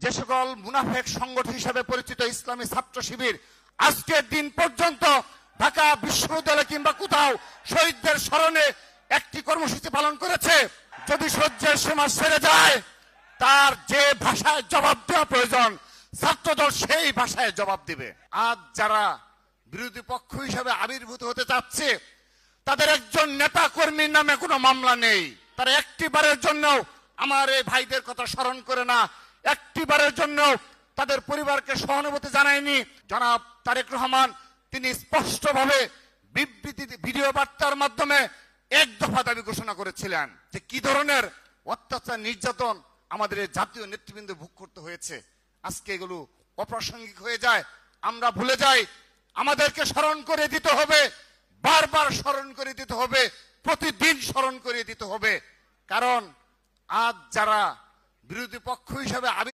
যে সকল মুনাফেক সংগঠন হিসেবে পরিচিত ইসলামী ছাত্র শিবির আজকের দিন পর্যন্ত ঢাকা বিশ্ববিদ্যালয় কিংবা কোথাও শহীদদের স্মরণে একটি কর্মসূচি পালন করেছে। যদি সহ্যের সীমা ছেড়ে যায়, তার যে ভাষায় জবাব দেওয়া প্রয়োজন ছাত্রদল সেই ভাষায় জবাব দিবে। আজ যারা বিরোধী পক্ষ হিসেবে আবির্ভূত হতে চাচ্ছে, তাদের একজন নেতা কর্মীর নামে কোনো মামলা নেই। তারা একটিবারের জন্য আমার এই ভাইদের কথা স্মরণ করে না, একটিবারের জন্য তাদের পরিবারকে সহানুভূতি জানায়নি। জনাব তারেক রহমান তিনি স্পষ্টভাবে বিবৃতি ভিডিও বার্তার মাধ্যমে এক দফা দাবি ঘোষণা করেছিলেন যে কি ধরনের অত্যাচার নির্যাতন আমাদের এই জাতীয় নেতৃবৃন্দ ভোগ করতে হয়েছে। আজকে এগুলো অপ্রাসঙ্গিক হয়ে যায়, আমরা ভুলে যাই। আমাদেরকে স্মরণ করে দিতে হবে, বারবার স্মরণ করে দিতে হবে, প্রতিদিন স্মরণ করে দিতে হবে। কারণ আজ যারা বিরোধী পক্ষ হিসেবে